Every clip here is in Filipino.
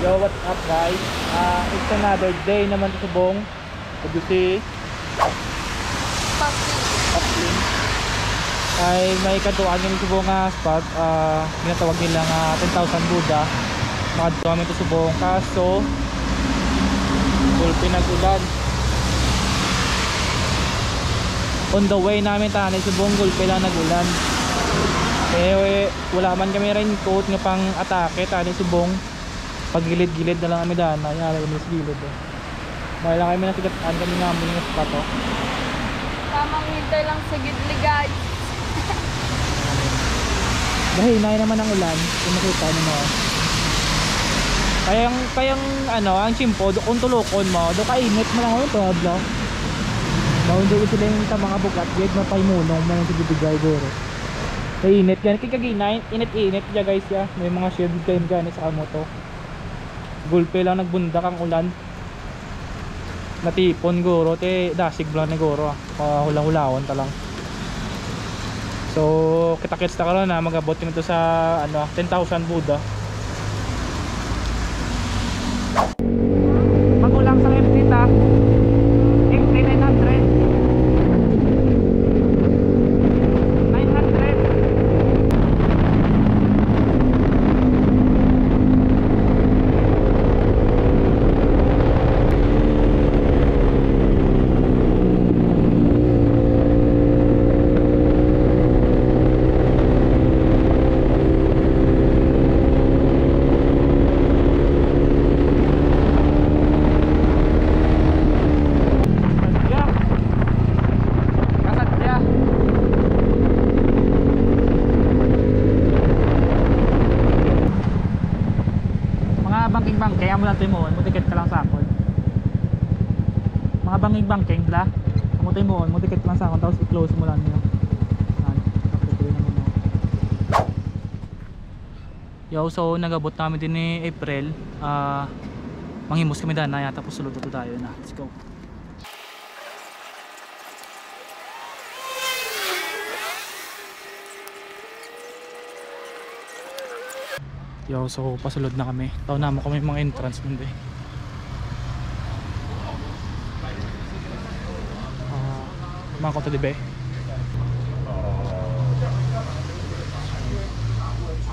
Yo, what's up guys? It's another day naman sa Subong. As you see, Paplin. Ay may katuan ng Subong nga spot. Ginatawag nila nga 10,000 Buddha. Makadto kami sa Subong. Kaso full pinag-ulan. On the way namin tanan Subong, gulpe lang nag-ulan. Eh wala man kami raincoat nga pang atake tanan Subong. Pag gilid-gilid na lang kami daan, nangyari kami sa gilid eh. Dahil lang kami nasigataan kami namin yung spot oh. Tamang hintay lang sa gidli guys. Dahil hinay naman ang ulan, kung makita nyo mo. Kayang ano, ang chimpo, kung tulukon mo, doon kainit mo lang ako yung tabla. Doon doon sila yung sa mga bukat, gate na paimunong mo yung sigibigay guro. Kainit yan, kikagina, init-init dyan guys ya. May mga shield kayo dyan sa kamoto. Gulpe lang nagbundak ang ulan. Natipon guro, te dasig lang ni guro hulang-hulawon ta lang. So kita-kits na karon na mag-abot nito sa ano 10,000 Buddha. Magulang sa FT ta. FT 900. Bangking-bangking, amo natin mo, ticket ka lang sa akin. Mga bangking-bangking, bla. Mo ticket ka lang sa akin, tapos i-close mo lang nyo. Yo, so nagabot namin din ni April. Manghimos kami daan na, tapos sulod ito tayo na. Let's go. Yo, so pasulod na kami. Taw na mo kami mga entrance mo din. Mga kota di ba?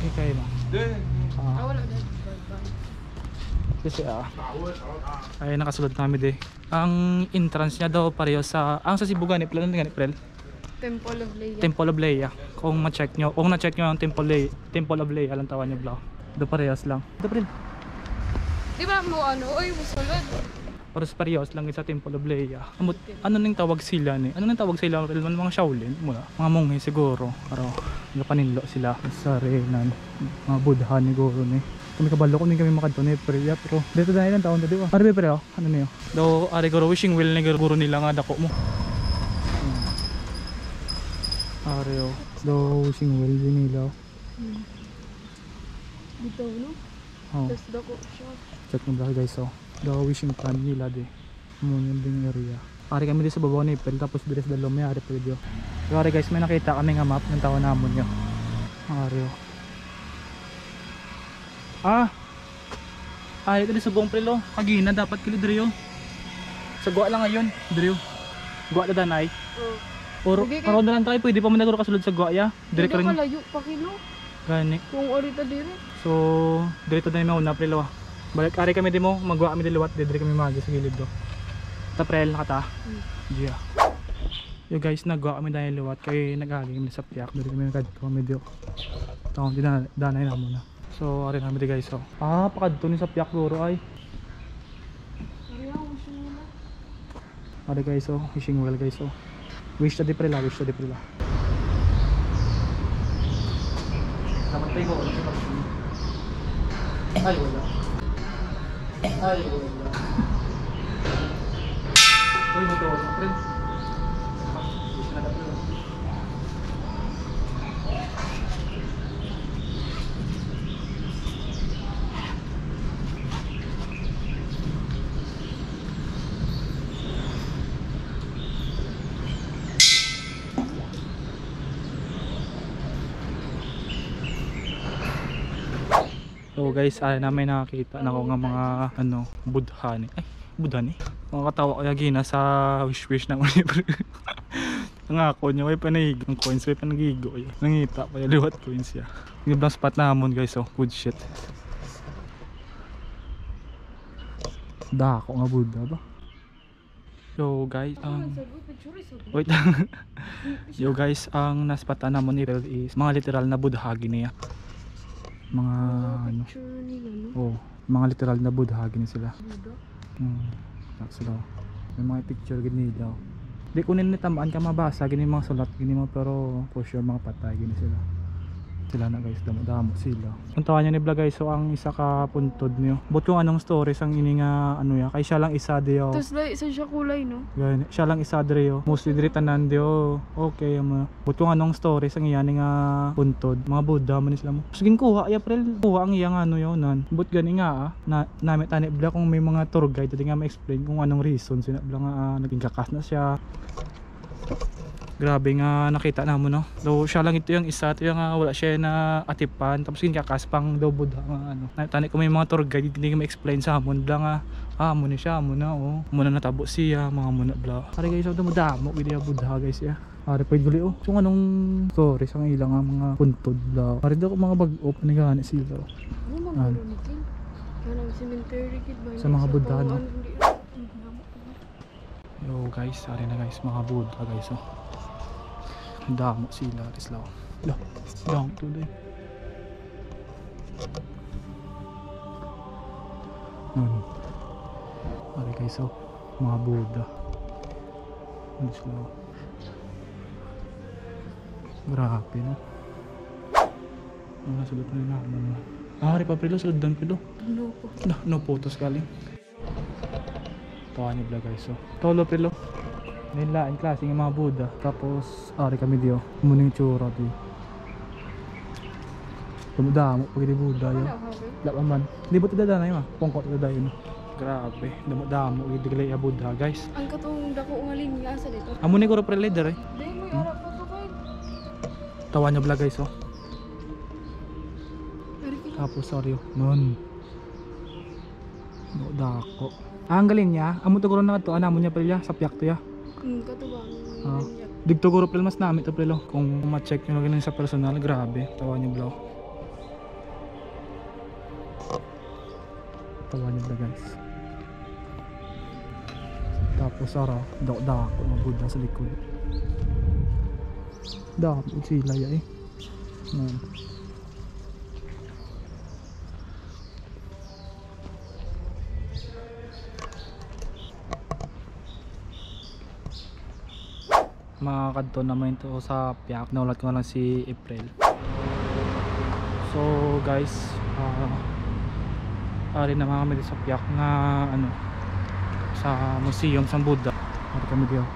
Okay kayo na. Kasi ay nakasulod kami din. Ang entrance niya daw pareho sa ang sa Cebu ganit plan ng April. Temple of Leia. Temple of Leia. Kung ma-check nyo, kung na-check nyo ang Temple of Leia, alam tawa nyo vlog. Do parehas lang. April. Di ba mo ano? Oy, musulod. Parehas lang sa Temple of Leia. Ano nang tawag sila ni? Ano nang tawag sila? Mga Shaolin muna. Mga monghe siguro. Pero napaninlo sila sa renan. Mga Buddha ni guro ni. Kami kabalo ko kami makadto ni April. Pero dito dahil ang taon na di ba? Ari April, ano niyo? Do ari guro wishing well ni guro nila nga dako mo. Areo, do wishing well din nila. Dito no? Oh. Tapos dako siya. Check mo ba guys oh. Do wishing plan nila di. Mo yung ding area. Ari kami dito sa babaw ni April tapos dito sa dalom may ari video. So ari guys, may nakita kami nga map ng taon namon nyo. Areo. Ito di sa buong prelo. Kagina dapat kilo Drio. Sa guwa lang ngayon, Drio. Guwa na danay. Oro, karon na lang tayo, pwede pa man nagro kasulod sa guaya. Dire ka rin. Kalayo pa kilo. Gani. Kung orita dire. So, direto na yung mauna prelo. Balik ari kami dimo, magwa kami diliwat, dire kami magi sa gilid do. Ta prel nakata. Yeah. Yo guys, nagwa kami dahil liwat kay nagagi kami sa piyak, dire kami nagad kami dio. Taon din na danay na muna. So, ari kami di guys oh. Pakadto ni sa piyak guro ay. Ari guys oh, fishing well guys oh. Wish to April, wish to April. Dapat tayo ko. Ay wala. Uy, mo to, friends. Wish na dapat. So guys, namin nakakita na ko nga mga ano, Buddha ni. Ay, Buddha ni. Mga katawa kaya gina sa wish ng Oliver. Nangako niya, may panahig ang coins, may panagigo. Nangita pa yung liwat coins ya. Yung blang spot namon guys, oh, good shit. Dako nga Buddha ba? So guys, wait. Yo guys, ang naspatan namon ni Rel is mga literal na Buddhagi niya. Mga ano, oh, mga literal na Buddhagi ni sila. Sila. May mga picture gini daw. Di kunin ni tamaan ka mabasa gini mga sulat gini mo, pero for sure mga patay gini sila. Sila na guys, damo sila. Ang tawa niya ni vlog guys, so ang isa ka puntod niyo. But kung anong stories ang ini nga ano ya, kay siya lang isa diyo. Tapos isa siya kulay, no? Ganyan, siya lang isa diyo. Mostly diri tanan diyo. Okay mo. But kung anong stories ang iyan nga puntod, mga Buddha man sila mo. Sige kuha, ay April, kuha ang iyang ano yonan. But gani nga na namit tani vlog kung may mga tour guide dili nga ma-explain kung anong reason sina vlog nga naging kakas na siya. Grabe nga nakita namo no. So siya lang ito yung isa, ito yung wala siya na atipan, tapos yung kakas pang daw Buddha nga ano. Tani ko may mga tour guide hindi ma-explain sa amon bla nga mo ni siya mo na oh. Muna natabo siya mga muna bla. Ari guys, so damo gid Buddha guys ya. Ari pa guli oh. So anong stories ang ilang mga puntod bla. Ari daw mga bag-o panigani sila. Ano? Kanang cemetery kid ba? Sa mga Buddha no. Yo guys, ari na guys mga Buddha guys oh. Damo sila Rislaw. Damo tuloy. Ari guys oh, mga Buddha. Rislaw. Grabe no. Ang nasulot na naman. Ari pa Prilo, sulod doon Prilo. No po. No photos galing. Tawa niyo vlog guys oh. Tolo Prilo. Nila ang klase ng mga Buddha. Tapos ari kami diyo. Muning tsura di. Damo pag di Buddha yo. Wala man. Di ba tada na yun pongkot tada yun. Grabe. Damo idiglay Buddha guys. Ang katong dako nga linya sa dito. Amo ni ko pre leader eh. Dai mo yara pa to kay. Tawa niyo vlog guys oh. Tapos sorry oh. Nun. No dako. Ang galing niya. Amo to guro na to anamo niya pre sa piyak to ya. Katubang. Digto ko rin mas namin to prelo. Kung ma-check nyo ganun sa personal, grabe. Tawa nyo vlog. Tawa nyo vlog guys. Tapos ara, dako mga Buddha sa likod. Dako sila ya eh. Mga kadto naman ito sa piyak. Naulat ko na lang si April. So guys, ari na mga kami sa piyak nga ano, sa museum sa Buddha. Ari kami diyo.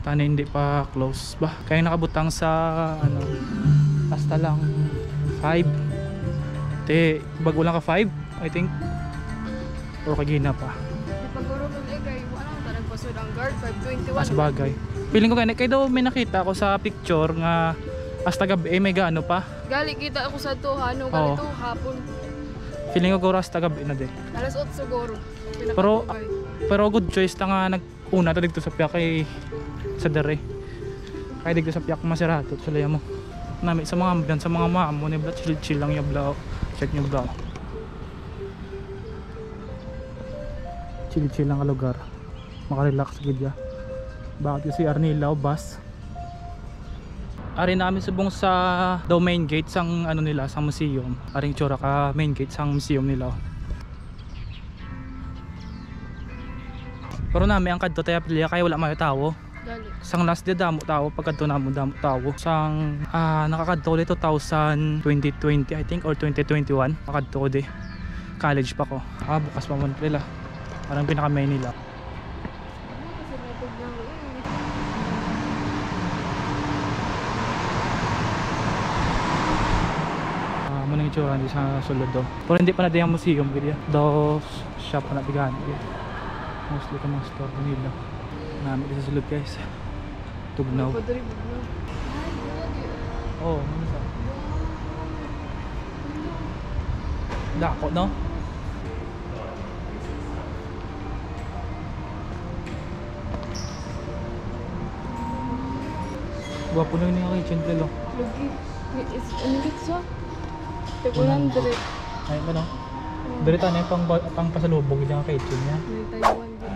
Tani hindi pa close ba? Kaya nakabutang sa ano, hasta lang 5. Bago lang ka 5 I think. Or kagina pa. Paguro ko kay wala ta nagpasud ang guard 521. Sa bagay. Feeling ko kaya daw may nakita ako sa picture nga hasta gabi may gaano pa. Gali kita ako sa to ano ganito hapon. Feeling ko guro hasta gabi na din. Alas 8 siguro. Pero good choice ta nga naguna ta dito sa piyak kay sa dere. Kaya dito sa piyak masirato sa laya mo. Nami sa mga ambian sa mga maamo ni bla chill lang yung bla. Check nyo bla. Chill lang ang lugar. Maka-relax gid ya. Bakit si Arnila o bus? Ari namin subong sa daw main gate sang ano nila sa museum. Aring tsura ka main gate sang museum nila. Pero namin ang kadto tayo piliya kaya wala mayo tawo. Sang last day damo tawo pagkadto namo damo tawo. Sang nakakadto ulit 2020 I think or 2021. Nakadto ko di. College pa ko. Bukas pa man pila. Parang pinaka main nila. Muna yung tsura sa sulod do. Pero hindi pa na din ang museum gaya. Do shop pa na bigan. Mostly ka mga store nila. Namin din sa sulod guys. Tugnaw. Oh, ano sa? Dako, no? Gwapo na yun yung kitchen grill, oh. Lagi. Ano gitsa? Tag 100. Ay, ano? Dirita na yung pang pasalubog yung kitchen niya. May Taiwan din.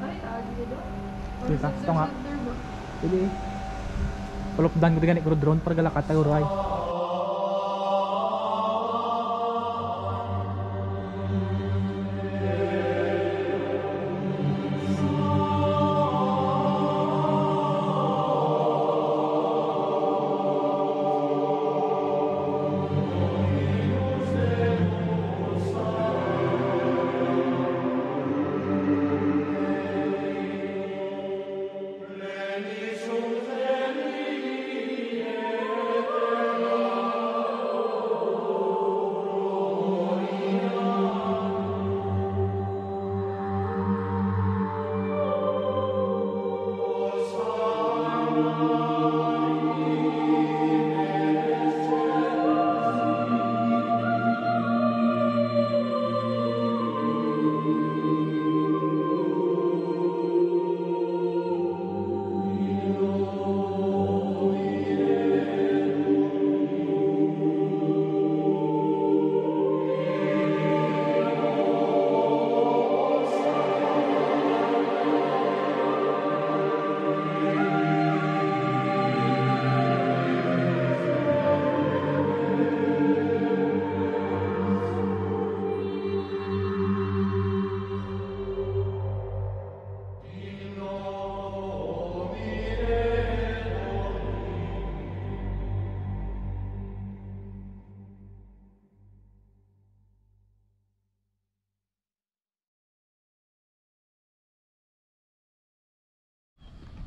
Ay, agi dito. Dito, ito nga. Sige. Palupdan ko din ganit ko drone para galakat tayo ray.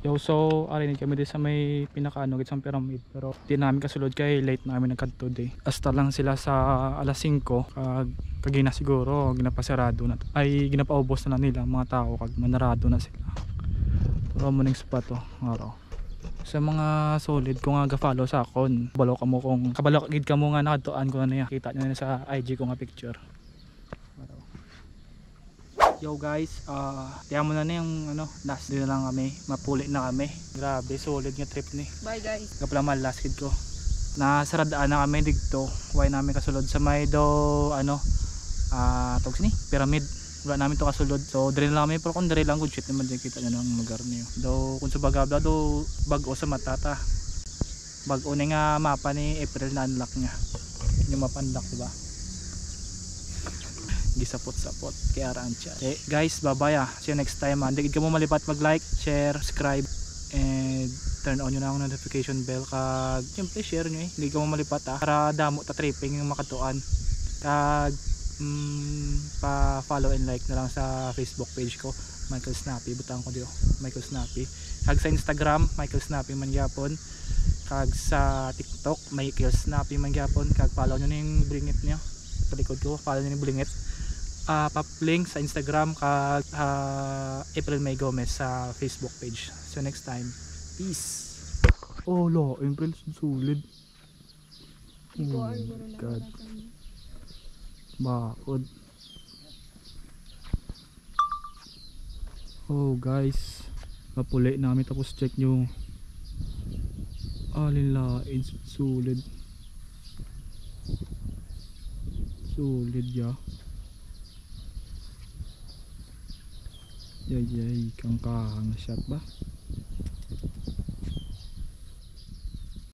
Yo, so arinig kami din sa may pinakaano git sa pyramid, pero di namin kasulod kay late namin nagkadto day. Hasta lang sila sa alas 5 kag kagina siguro ginapasarado na ay ginapaubos na nila ang mga tao kag manarado na sila. Pero mo ning spot to araw. Sa mga solid kung nga ga-follow sa akon, balo ka mo kung kabalo gid ka mo nga nakadtuan ko na niya. Kita niyo na sa IG ko nga picture. Yo guys, tiyan mo na yung ano, last day na lang kami, mapuli na kami. Grabe, solid nga trip ni. Bye guys. Kapla mal last kid ko. Nasaradaan na kami digto. Why namin kasulod sa may do ano, tawag sini, pyramid. Wala namin to kasulod. So dire na lang kami, pero kung dire lang good shit naman din kita niyo ng lugar niyo. Do kung sa bagabla do bag-o sa matata. Bag-o ni nga mapa ni April na unlock niya. Yung mapa unlock, diba? Gisapot-sapot kaya rancha. Okay guys, bye bye. See you next time. Hindi ka mo malipat mag-like, share, subscribe, and turn on yun ang notification bell. Kag siyempre share nyo eh. Hindi ka mo malipat para damo ta tripping yung makatuan. Kag pa follow and like na lang sa Facebook page ko, Michael Snappy. Butang ko dito, Michael Snappy. Kag sa Instagram, Michael Snappy mangyapon. Kag sa TikTok, Michael Snappy mangyapon. Kag follow nyo na yung blingit nyo sa likod ko, follow nyo na yung blingit. Link sa Instagram kag April May Gomez sa Facebook page. So next time, peace. Oh lo, April sulit. Oh my god, bakod. Oh guys, mapuli namin tapos check nyo. Alin sulit. Sulit ya. Yay, kang shot ba?